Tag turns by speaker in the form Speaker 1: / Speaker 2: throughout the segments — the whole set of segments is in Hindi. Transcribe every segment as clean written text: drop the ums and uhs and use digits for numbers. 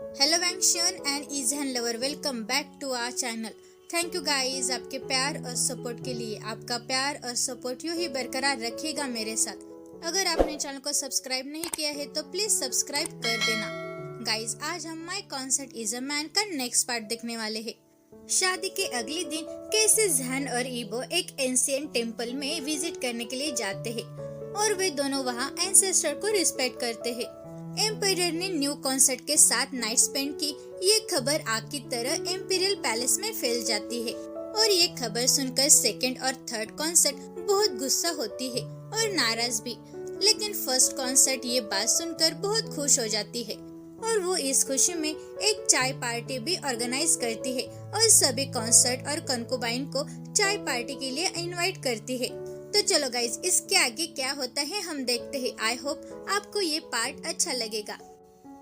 Speaker 1: हेलो वैंक्शन एंड इजहन lover, welcome back to our channel. Thank you guys आपके प्यार और सपोर्ट के लिए। आपका प्यार और सपोर्ट यूं ही बरकरार रखिएगा मेरे साथ। अगर आपने चैनल को सब्सक्राइब नहीं किया है तो प्लीज सब्सक्राइब कर देना। गाइस आज हम my concept is a man का नेक्स्ट पार्ट देखने वाले हैं। शादी के अगले दिन कैसे जहन और ईबो एक एंशिएंट टेम्पल में विजिट करने के लिए जाते हैं और वे दोनों वहाँ एंसेस्टर को रिस्पेक्ट करते हैं। एम्पायर ने न्यू कॉन्सेप्ट के साथ नाइट स्पेंड की। ये खबर आग की तरह एम्पीरियल पैलेस में फैल जाती है और ये खबर सुनकर सेकंड और थर्ड कॉन्सेप्ट बहुत गुस्सा होती है और नाराज भी। लेकिन फर्स्ट कॉन्सेप्ट ये बात सुनकर बहुत खुश हो जाती है और वो इस खुशी में एक चाय पार्टी भी ऑर्गेनाइज करती है और सभी कॉन्सर्ट और कंकुबाइन को चाय पार्टी के लिए इनवाइट करती है। तो चलो गाइज, इसके आगे क्या होता है हम देखते हैं। आई होप आपको ये पार्ट अच्छा लगेगा।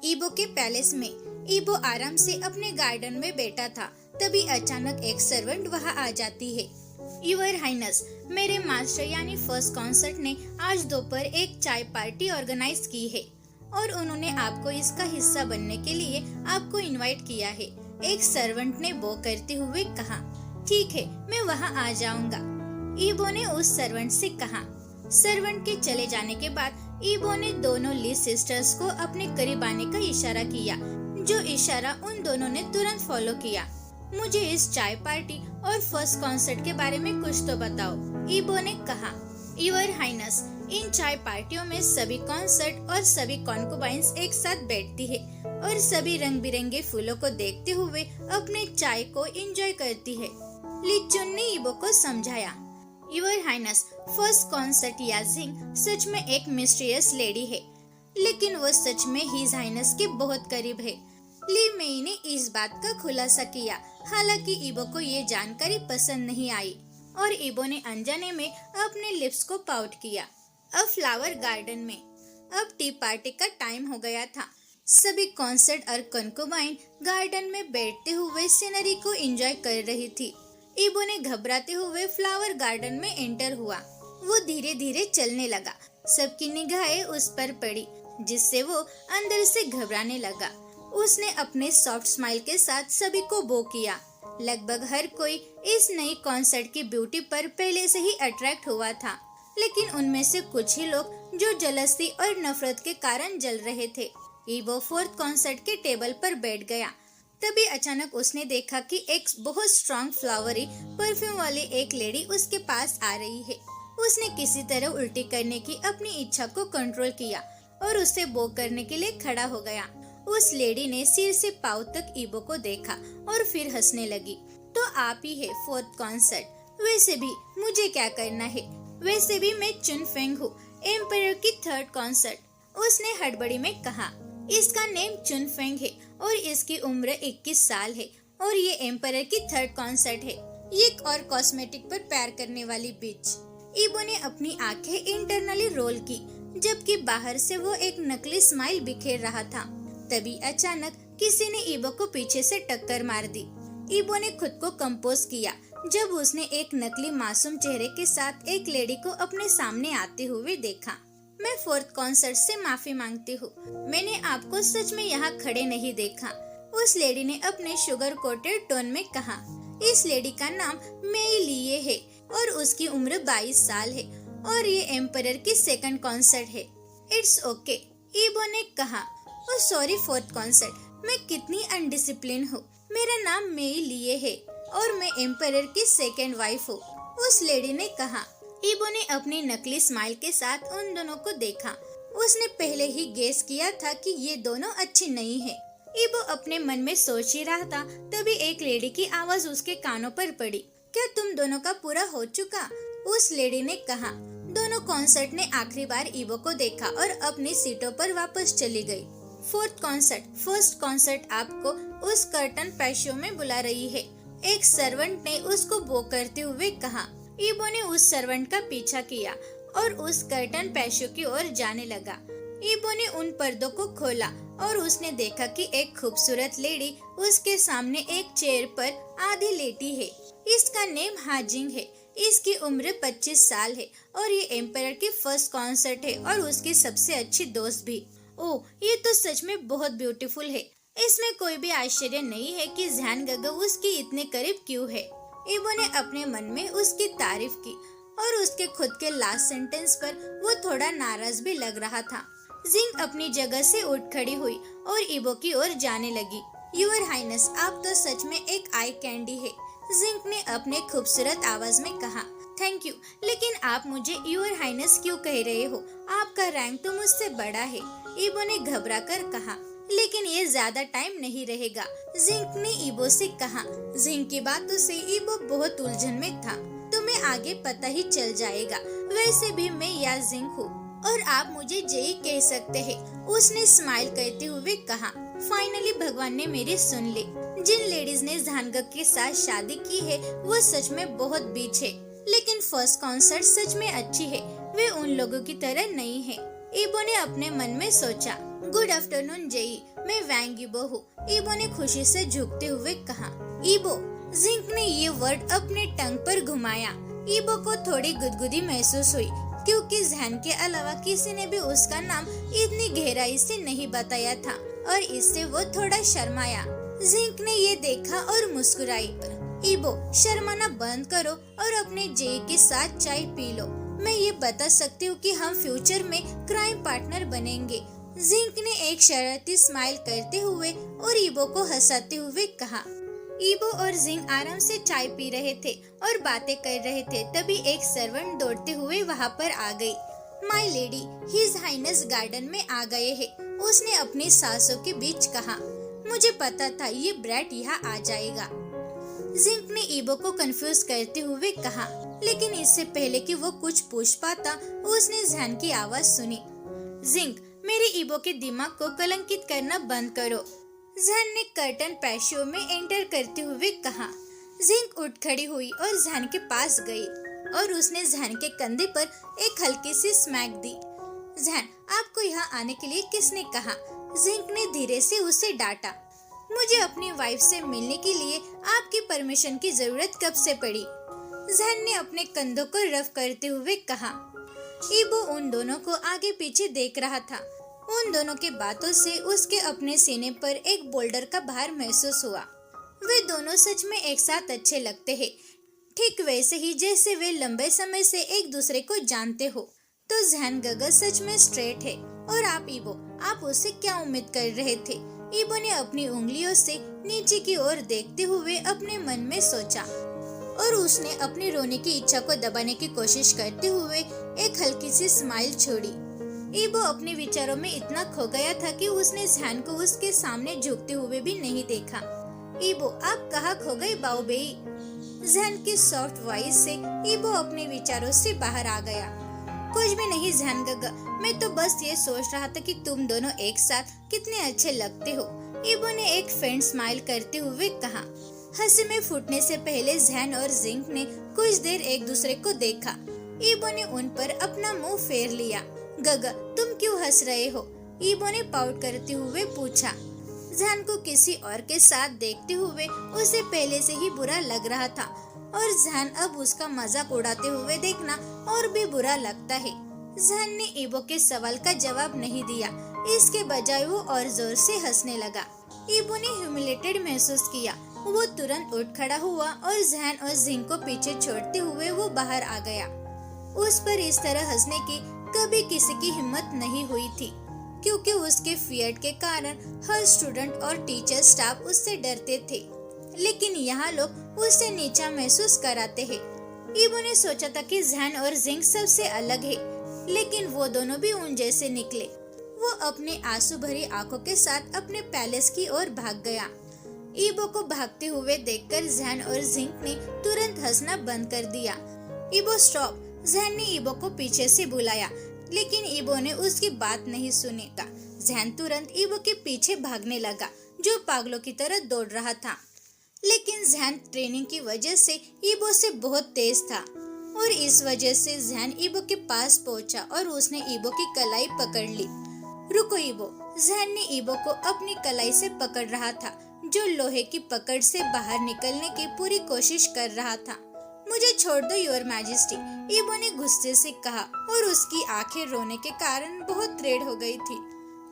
Speaker 1: ईबो के पैलेस में ईबो आराम से अपने गार्डन में बैठा था। तभी अचानक एक सर्वेंट वहाँ आ जाती है। यूर हाइनेस, मेरे मास्टर यानी फर्स्ट कॉन्सर्ट ने आज दोपहर एक चाय पार्टी ऑर्गेनाइज की है और उन्होंने आपको इसका हिस्सा बनने के लिए आपको इनवाइट किया है। एक सर्वेंट ने बो करते हुए कहा। ठीक है, मैं वहाँ आ जाऊंगा, ईबो ने उस सर्वेंट से कहा। सर्वेंट के चले जाने के बाद ईबो ने दोनों ली सिस्टर्स को अपने करीब आने का इशारा किया, जो इशारा उन दोनों ने तुरंत फॉलो किया। मुझे इस चाय पार्टी और फर्स्ट कॉन्सर्ट के बारे में कुछ तो बताओ, ईबो ने कहा। यूर हाइनेस, इन चाय पार्टियों में सभी कॉन्सर्ट और सभी कॉन्कुबाइंस एक साथ बैठती है और सभी रंग बिरंगे फूलों को देखते हुए अपने चाय को एंजॉय करती है। ली चुन ने ईबो को समझाया। यूर हाइनेस, फर्स्ट कॉन्सर्ट याजिंग सच में एक मिस्टीरियस लेडी है, लेकिन वो सच में हिज हाइनेस के बहुत करीब है। ली मेई ने इस बात का खुलासा किया। हालांकि ईबो को ये जानकारी पसंद नहीं आई और ईबो ने अनजाने में अपने लिप्स को पाउट किया। अब फ्लावर गार्डन में अब टी पार्टी का टाइम हो गया था। सभी कॉन्सर्ट और कंकुबाइन गार्डन में बैठते हुए सीनरी को एंजॉय कर रही थी। ईबो ने घबराते हुए फ्लावर गार्डन में एंटर हुआ। वो धीरे धीरे चलने लगा। सबकी निगाहें उस पर पड़ी, जिससे वो अंदर से घबराने लगा। उसने अपने सॉफ्ट स्माइल के साथ सभी को बो किया। लगभग हर कोई इस नई कॉन्सर्ट की ब्यूटी पर पहले से ही अट्रैक्ट हुआ था, लेकिन उनमें से कुछ ही लोग जो जलसी और नफरत के कारण जल रहे थे। ईबो फोर्थ कॉन्सर्ट के टेबल पर बैठ गया। तभी अचानक उसने देखा कि एक बहुत स्ट्रॉन्ग फ्लावरी परफ्यूम वाली एक लेडी उसके पास आ रही है। उसने किसी तरह उल्टी करने की अपनी इच्छा को कंट्रोल किया और उसे बो करने के लिए खड़ा हो गया। उस लेडी ने सिर से पाँव तक ईबो को देखा और फिर हंसने लगी। तो आप ही है फोर्थ कॉन्सर्ट। वैसे भी मुझे क्या करना है, वैसे भी मैं चुन फेंग हूँ, एम्पायर की थर्ड कॉन्सर्ट, उसने हड़बड़ी में कहा। इसका नेम चुन फेंग है और इसकी उम्र 21 साल है और ये एम्पायर की थर्ड कॉन्सर्ट है। ये एक और कॉस्मेटिक पर प्यार करने वाली बिच। ईबो ने अपनी आंखें इंटरनली रोल की, जबकि बाहर से वो एक नकली स्माइल बिखेर रहा था। तभी अचानक किसी ने ईबो को पीछे से टक्कर मार दी। ईबो ने खुद को कंपोज किया जब उसने एक नकली मासूम चेहरे के साथ एक लेडी को अपने सामने आते हुए देखा। मैं फोर्थ कॉन्सर्ट से माफी मांगती हूँ, मैंने आपको सच में यहाँ खड़े नहीं देखा, उस लेडी ने अपने शुगर कोटेड टोन में कहा। इस लेडी का नाम मेई लिए है और उसकी उम्र 22 साल है और ये एम्पायर की सेकंड कॉन्सर्ट है। इट्स ओके, ईबो ने कहा। ओ सॉरी फोर्थ कॉन्सर्ट, मैं कितनी अनडिसिप्लिन हूँ। मेरा नाम मेई लिए है और मैं एम्पायर की सेकंड वाइफ हूँ, उस लेडी ने कहा। ईबो ने अपनी नकली स्माइल के साथ उन दोनों को देखा। उसने पहले ही गेस किया था कि ये दोनों अच्छी नहीं है। ईबो अपने मन में सोच ही रहा था, तभी एक लेडी की आवाज उसके कानों पर पड़ी। क्या तुम दोनों का पूरा हो चुका, उस लेडी ने कहा। दोनों कॉन्सर्ट ने आखिरी बार ईबो को देखा और अपनी सीटों पर वापस चली गई। फोर्थ कॉन्सर्ट, फर्स्ट कॉन्सर्ट आपको उस कर्टन पैशो में बुला रही है, एक सर्वेंट ने उसको बो करते हुए कहा। ईबो ने उस सर्वेंट का पीछा किया और उस कर्टन पैशो की ओर जाने लगा। ईबो ने उन पर्दों को खोला और उसने देखा कि एक खूबसूरत लेडी उसके सामने एक चेयर पर आधी लेटी है। इसका नेम हाजिंग है। इसकी उम्र 25 साल है और ये एम्पायर की फर्स्ट कॉन्सर्ट है और उसकी सबसे अच्छी दोस्त भी। ओह, ये तो सच में बहुत ब्यूटीफुल है, इसमें कोई भी आश्चर्य नहीं है कि जैन गगे उसके इतने करीब क्यों है। ईबो ने अपने मन में उसकी तारीफ की और उसके खुद के लास्ट सेंटेंस पर वो थोड़ा नाराज भी लग रहा था। जिंग अपनी जगह से उठ खड़ी हुई और ईबो की ओर जाने लगी। यूर हाइनेस, आप तो सच में एक आई कैंडी है, जिंग ने अपने खूबसूरत आवाज में कहा। थैंक यू, लेकिन आप मुझे यूर हाइनेस क्यों कह रहे हो? आपका रैंक तो मुझसे बड़ा है, ईबो ने घबरा कर कहा। लेकिन ये ज्यादा टाइम नहीं रहेगा, जिंक ने ईबो से कहा। जिंक की बातों से ईबो बहुत उलझन में था। तुम्हें आगे पता ही चल जाएगा, वैसे भी मैं या जिंक हूँ और आप मुझे जेई कह सकते हैं, उसने स्माइल करते हुए कहा। फाइनली भगवान ने मेरी सुन ली। जिन लेडीज ने झानगक के साथ शादी की है वो सच में बहुत बीच है, लेकिन फर्स्ट कॉन्सर्ट सच में अच्छी है, वे उन लोगों की तरह नहीं है। ईबो ने अपने मन में सोचा। गुड आफ्टरनून जेई, मैं वैंग ईबो हूँ, ईबो ने खुशी से झुकते हुए कहा। ईबो, जिंक ने ये वर्ड अपने टंग पर घुमाया। ईबो को थोड़ी गुदगुदी महसूस हुई क्योंकि जैन के अलावा किसी ने भी उसका नाम इतनी गहराई से नहीं बताया था और इससे वो थोड़ा शर्माया। जिंक ने ये देखा और मुस्कुराई। ईबो, शर्माना बंद करो और अपने जेई के साथ चाय पी लो। मैं ये बता सकती हूँ कि हम फ्यूचर में क्राइम पार्टनर बनेंगे। जिंक ने एक शरारती स्माइल करते हुए और ईबो को हंसाते हुए कहा। ईबो और जिंग आराम से चाय पी रहे थे और बातें कर रहे थे, तभी एक सर्वेंट दौड़ते हुए वहाँ पर आ गई। My lady, his highness garden में आ गए हैं, उसने अपनी सांसों के बीच कहा। मुझे पता था ये ब्रैट यहाँ आ जाएगा, जिंक ने ईबो को कंफ्यूज करते हुए कहा। लेकिन इससे पहले कि वो कुछ पूछ पाता, उसने जैन की आवाज सुनी। जिंक, मेरे ईबो के दिमाग को कलंकित करना बंद करो, जैन ने कर्टन पैशियो में एंटर करते हुए कहा। जिंक उठ खड़ी हुई और जैन के पास गई और उसने जैन के कंधे पर एक हल्की सी स्मैक दी। जैन, आपको यहाँ आने के लिए किसने कहा? जिंक ने धीरे से उसे डांटा। मुझे अपनी वाइफ से मिलने के लिए आपकी परमिशन की जरूरत कब से पड़ी? जैन ने अपने कंधों को रफ करते हुए कहा। ईबो उन दोनों को आगे पीछे देख रहा था। उन दोनों के बातों से उसके अपने सीने पर एक बोल्डर का भार महसूस हुआ। वे दोनों सच में एक साथ अच्छे लगते हैं, ठीक वैसे ही जैसे वे लंबे समय से एक दूसरे को जानते हो। तो जैन गगर सच में स्ट्रेट है और आप ईबो, आप उससे क्या उम्मीद कर रहे थे? ईबो ने अपनी उंगलियों से नीचे की ओर देखते हुए अपने मन में सोचा और उसने अपनी रोने की इच्छा को दबाने की कोशिश करते हुए एक हल्की सी स्माइल छोड़ी। ईबो अपने विचारों में इतना खो गया था कि उसने जैन को उसके सामने झुकते हुए भी नहीं देखा। ईबो, आप कहाँ खो गए बाओबेई? जैन की सॉफ्ट वॉइस से ईबो अपने विचारों से बाहर आ गया। कुछ भी नहीं जैन गगा, मैं तो बस ये सोच रहा था कि तुम दोनों एक साथ कितने अच्छे लगते हो, ईबो ने एक फेंट स्माइल करते हुए कहा। हंसी में फूटने से पहले जैन और जिंक ने कुछ देर एक दूसरे को देखा। ईबो ने उन पर अपना मुंह फेर लिया। गगा, तुम क्यों हंस रहे हो? ईबो ने पाउट करते हुए पूछा। जैन को किसी और के साथ देखते हुए उसे पहले से ही बुरा लग रहा था और जैन अब उसका मजाक उड़ाते हुए देखना और भी बुरा लगता है। जैन ने ईबो के सवाल का जवाब नहीं दिया, इसके बजाय वो और जोर से हंसने लगा। ईबो ने ह्यूमिलेटेड महसूस किया। वो तुरंत उठ खड़ा हुआ और जैन और जिंग को पीछे छोड़ते हुए वो बाहर आ गया। उस पर इस तरह हंसने की कभी किसी की हिम्मत नहीं हुई थी, क्योंकि उसके फियर के कारण हर स्टूडेंट और टीचर स्टाफ उससे डरते थे। लेकिन यहाँ लोग उससे नीचा महसूस कराते हैं। ईबो ने सोचा था कि जैन और जिंग सबसे अलग है, लेकिन वो दोनों भी उन जैसे निकले। वो अपने आंसू भरी आंखों के साथ अपने पैलेस की ओर भाग गया। ईबो को भागते हुए देखकर जैन और जिंग ने तुरंत हंसना बंद कर दिया। ईबो स्टॉप, जैन ने ईबो को पीछे से बुलाया, लेकिन ईबो ने उसकी बात नहीं सुनी। जैन तुरंत ईबो के पीछे भागने लगा, जो पागलों की तरह दौड़ रहा था। लेकिन जैन ट्रेनिंग की वजह से ईबो से बहुत तेज था और इस वजह से जैन ईबो के पास पहुंचा और उसने ईबो की कलाई पकड़ ली। रुको ईबो, जैन ने ईबो को अपनी कलाई से पकड़ रहा था, जो लोहे की पकड़ से बाहर निकलने की पूरी कोशिश कर रहा था। मुझे छोड़ दो योर मैजेस्टी, ईबो ने गुस्से से कहा और उसकी आंखें रोने के कारण बहुत रेड हो गई थी।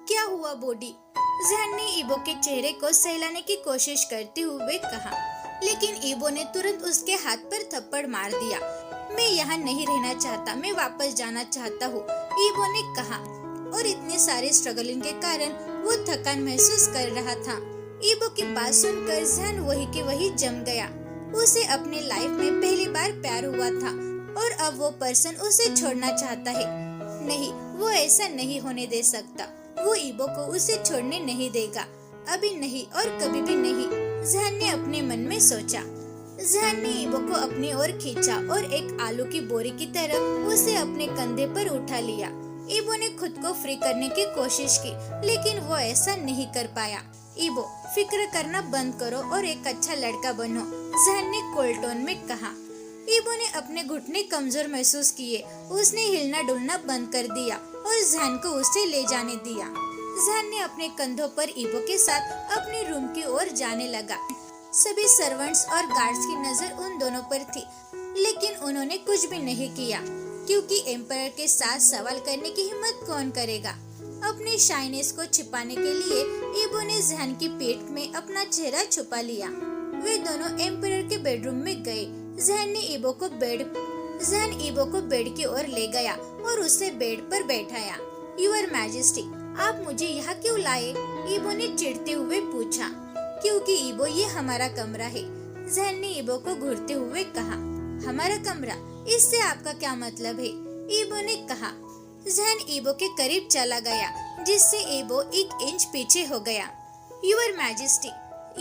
Speaker 1: क्या हुआ बॉडी? जहन ने ईबो के चेहरे को सहलाने की कोशिश करते हुए कहा, लेकिन ईबो ने तुरंत उसके हाथ पर थप्पड़ मार दिया। मैं यहाँ नहीं रहना चाहता, मैं वापस जाना चाहता हूँ, ईबो ने कहा, और इतने सारे स्ट्रगलिंग के कारण वो थकान महसूस कर रहा था। ईबो की बात सुनकर जहन वही के वही जम गया। उसे अपने लाइफ में पहली बार प्यार हुआ था और अब वो पर्सन उसे छोड़ना चाहता है। नहीं, वो ऐसा नहीं होने दे सकता। वो ईबो को उसे छोड़ने नहीं देगा, अभी नहीं और कभी भी नहीं, जहन ने अपने मन में सोचा। जहन ने ईबो को अपनी ओर खींचा और एक आलू की बोरी की तरह उसे अपने कंधे पर उठा लिया। ईबो ने खुद को फ्री करने की कोशिश की, लेकिन वो ऐसा नहीं कर पाया। ईबो, फिक्र करना बंद करो और एक अच्छा लड़का बनो, जहन ने कोल्ड टोन में कहा। ईबो ने अपने घुटने कमजोर महसूस किए। उसने हिलना डुलना बंद कर दिया और जहन को उसे ले जाने दिया। जहन ने अपने कंधों पर ईबो के साथ अपने रूम की ओर जाने लगा। सभी सर्वेंट्स और गार्ड्स की नजर उन दोनों पर थी, लेकिन उन्होंने कुछ भी नहीं किया, क्योंकि एम्पायर के साथ सवाल करने की हिम्मत कौन करेगा। अपने शाइनेस को छिपाने के लिए ईबो ने जहन की पीठ में अपना चेहरा छुपा लिया। वे दोनों एम्पायर के बेडरूम में गए। जहन ईबो को बेड की ओर ले गया और उसे बेड पर बैठाया। यूर मैजेस्टी, आप मुझे यहाँ क्यों लाए? ईबो ने चिढ़ते हुए पूछा। क्योंकि ईबो, ये हमारा कमरा है, जहन ने ईबो को घूरते हुए कहा। हमारा कमरा? इससे आपका क्या मतलब है? ईबो ने कहा। जहन ईबो के करीब चला गया, जिससे ईबो 1 इंच पीछे हो गया। यूर मैजेस्टी,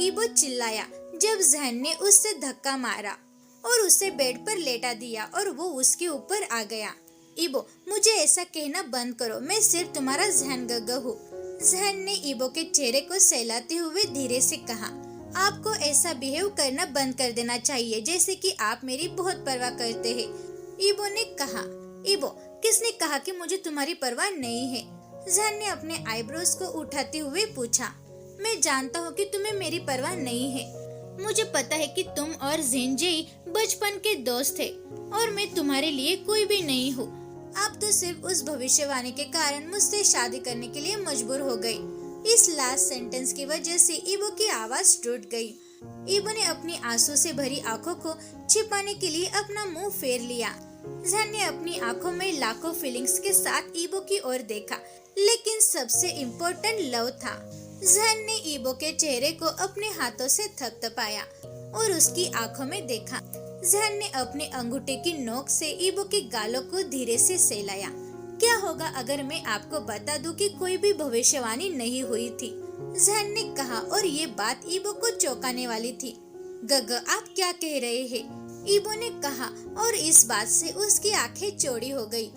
Speaker 1: ईबो चिल्लाया जब जहन ने उससे धक्का मारा और उसे बेड पर लेटा दिया और वो उसके ऊपर आ गया। ईबो, मुझे ऐसा कहना बंद करो, मैं सिर्फ तुम्हारा जहन गग्गा हूँ, जहन ने ईबो के चेहरे को सहलाते हुए धीरे से कहा। आपको ऐसा बिहेव करना बंद कर देना चाहिए जैसे कि आप मेरी बहुत परवाह करते हैं, ईबो ने कहा। ईबो, किसने कहा कि मुझे तुम्हारी परवाह नहीं है? जहन ने अपने आईब्रोज को उठाते हुए पूछा। मैं जानता हूँ कि तुम्हें मेरी परवाह नहीं है। मुझे पता है कि तुम और जिनजेई बचपन के दोस्त थे और मैं तुम्हारे लिए कोई भी नहीं हूँ। आप तो सिर्फ उस भविष्यवाणी के कारण मुझसे शादी करने के लिए मजबूर हो गई। इस लास्ट सेंटेंस की वजह से ईबो की आवाज टूट गई। ईबो ने अपनी आंसू से भरी आंखों को छिपाने के लिए अपना मुंह फेर लिया। जहन ने अपनी आंखों में लाखों फीलिंग्स के साथ ईबो की ओर देखा, लेकिन सबसे इम्पोर्टेंट लव था। जहन ने ईबो के चेहरे को अपने हाथों से थपथपाया और उसकी आंखों में देखा। जहन ने अपने अंगूठे की नोक से ईबो के गालों को धीरे से सहलाया। क्या होगा अगर मैं आपको बता दूं कि कोई भी भविष्यवाणी नहीं हुई थी? जहन ने कहा, और ये बात ईबो को चौंकाने वाली थी। गग, आप क्या कह रहे हैं? ईबो ने कहा, और इस बात से उसकी आंखें चौड़ी हो गई।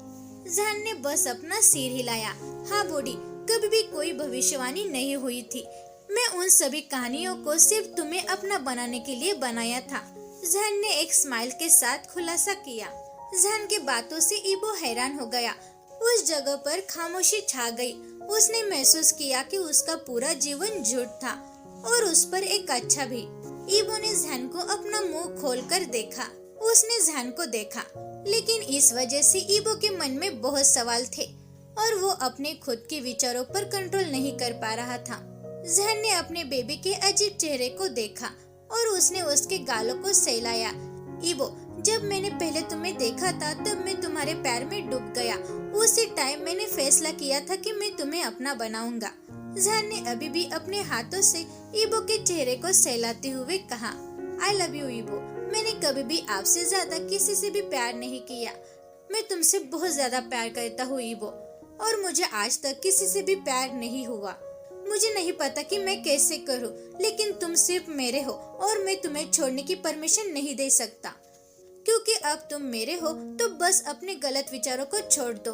Speaker 1: जहन ने बस अपना सिर हिलाया। हाँ बॉडी, कभी भी कोई भविष्यवाणी नहीं हुई थी। मैं उन सभी कहानियों को सिर्फ तुम्हें अपना बनाने के लिए बनाया था, जहन ने एक स्माइल के साथ खुलासा किया। जहन के बातों से ईबो हैरान हो गया। उस जगह पर खामोशी छा गई। उसने महसूस किया कि उसका पूरा जीवन झूठ था और उस पर एक अच्छा भी। ईबो ने जहन को अपना मुंह खोलकर देखा। उसने जहन को देखा, लेकिन इस वजह से ईबो के मन में बहुत सवाल थे और वो अपने खुद के विचारों पर कंट्रोल नहीं कर पा रहा था। जहन ने अपने बेबी के अजीब चेहरे को देखा और उसने उसके गालों को सहलाया। ईबो, जब मैंने पहले तुम्हें देखा था तब मैं तुम्हारे प्यार में डूब गया। उसी टाइम मैंने फैसला किया था कि मैं तुम्हें अपना बनाऊंगा। जहन ने अभी भी अपने हाथों से ईबो के चेहरे को सहलाते हुए कहा। आई लव यू ईबो, मैंने कभी भी आपसे ज्यादा किसी से भी प्यार नहीं किया। मैं तुमसे बहुत ज्यादा प्यार करता हूँ ईबो, और मुझे आज तक किसी से भी प्यार नहीं हुआ। मुझे नहीं पता कि मैं कैसे करूं, लेकिन तुम सिर्फ मेरे हो और मैं तुम्हें छोड़ने की परमिशन नहीं दे सकता, क्योंकि अब तुम मेरे हो तो बस अपने गलत विचारों को छोड़ दो,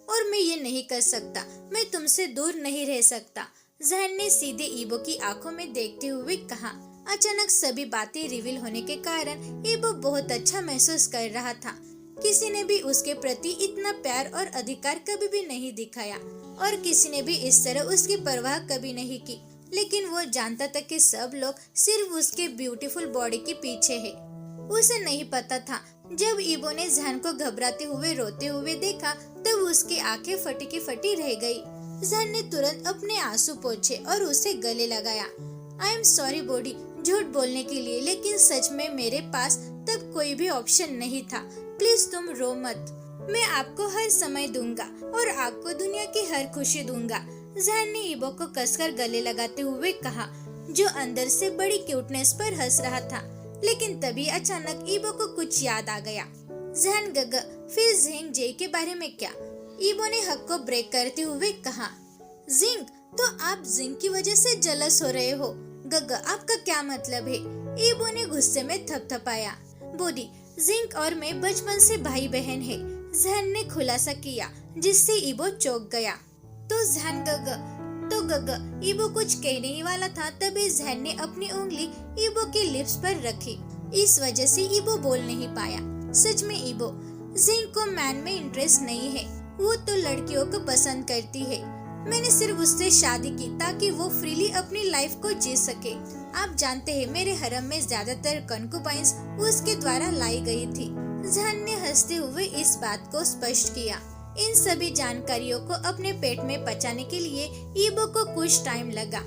Speaker 1: और मैं ये नहीं कर सकता। मैं तुमसे दूर नहीं रह सकता, जहन ने सीधे ईबो की आंखों में देखते हुए कहा। अचानक सभी बातें रिवील होने के कारण ईबो बहुत अच्छा महसूस कर रहा था। किसी ने भी उसके प्रति इतना प्यार और अधिकार कभी भी नहीं दिखाया और किसी ने भी इस तरह उसकी परवाह कभी नहीं की, लेकिन वो जानता था कि सब लोग सिर्फ उसके ब्यूटीफुल बॉडी के पीछे है। उसे नहीं पता था, जब ईबो ने जहन को घबराते हुए रोते हुए देखा तब उसकी आंखें फटी की फटी रह गई। जहन ने तुरंत अपने आंसू पोंछे और उसे गले लगाया। आई एम सॉरी बॉडी, झूठ बोलने के लिए, लेकिन सच में मेरे पास तब कोई भी ऑप्शन नहीं था। प्लीज तुम रो मत, मैं आपको हर समय दूंगा और आपको दुनिया की हर खुशी दूंगा। जहन ने ईबो को कसकर गले लगाते हुए कहा, जो अंदर से बड़ी क्यूटनेस पर हंस रहा था। लेकिन तभी अचानक ईबो को कुछ याद आ गया। जहन गग, फिर जिंग जे के बारे में क्या? ईबो ने हक को ब्रेक करते हुए कहा, जिंग, तो आप जिंग की वजह से जलस हो रहे हो? गग, आपका क्या मतलब है? ईबो ने गुस्से में थपथपाया। बॉडी, जिंग और मैं बचपन से भाई बहन है, जहन ने खुलासा किया, जिससे ईबो चौंक गया। तो जहन गग, ईबो कुछ कहने ही वाला था, तभी जहन ने अपनी उंगली ईबो के लिप्स पर रखी। इस वजह से ईबो बोल नहीं पाया। सच में ईबो, जिंग को मैन में इंटरेस्ट नहीं है, वो तो लड़कियों को पसंद करती है। मैंने सिर्फ उससे शादी की ताकि वो फ्रीली अपनी लाइफ को जी सके। आप जानते हैं मेरे हरम में ज्यादातर कंकुबाइंस उसके द्वारा लाई गई थी। जहन ने हंसते हुए इस बात को स्पष्ट किया। इन सभी जानकारियों को अपने पेट में पचाने के लिए ईबो को कुछ टाइम लगा,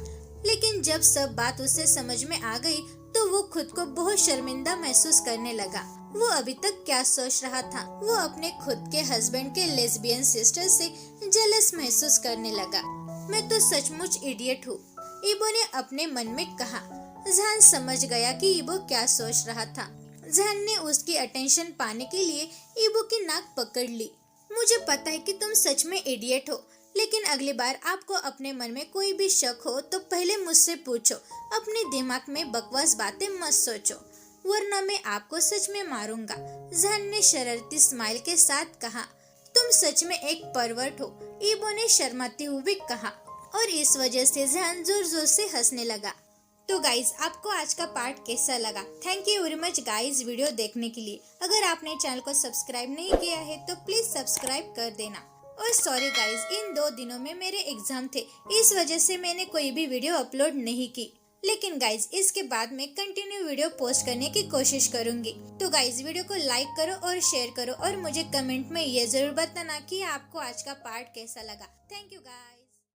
Speaker 1: लेकिन जब सब बात उसे समझ में आ गई तो वो खुद को बहुत शर्मिंदा महसूस करने लगा। वो अभी तक क्या सोच रहा था? वो अपने खुद के हस्बैंड के लेस्बियन सिस्टर से जेलस महसूस करने लगा। मैं तो सचमुच इडियट हूँ, ईबो ने अपने मन में कहा। जहन समझ गया कि ईबो क्या सोच रहा था। जहन ने उसकी अटेंशन पाने के लिए ईबो की नाक पकड़ ली। मुझे पता है कि तुम सच में इडियट हो, लेकिन अगली बार आपको अपने मन में कोई भी शक हो तो पहले मुझसे पूछो। अपने दिमाग में बकवास बातें मत सोचो, वरना मैं आपको सच में मारूंगा। जहन ने शरारती स्माइल के साथ कहा। तुम सच में एक परवर्ट हो, ईबो ने शर्माते हुए कहा, और इस वजह से जहन जोर जोर से हंसने लगा। तो गाइज, आपको आज का पार्ट कैसा लगा? Thank you very much guys video देखने के लिए। अगर आपने चैनल को सब्सक्राइब नहीं किया है तो प्लीज सब्सक्राइब कर देना। और सॉरी गाइज, इन 2 दिनों में मेरे एग्जाम थे, इस वजह से मैंने कोई भी वीडियो अपलोड नहीं की। लेकिन गाइज, इसके बाद मैं कंटिन्यू वीडियो पोस्ट करने की कोशिश करूंगी। तो गाइज, वीडियो को लाइक करो और शेयर करो और मुझे कमेंट में ये जरूर बताना कि आपको आज का पार्ट कैसा लगा। Thank you guys.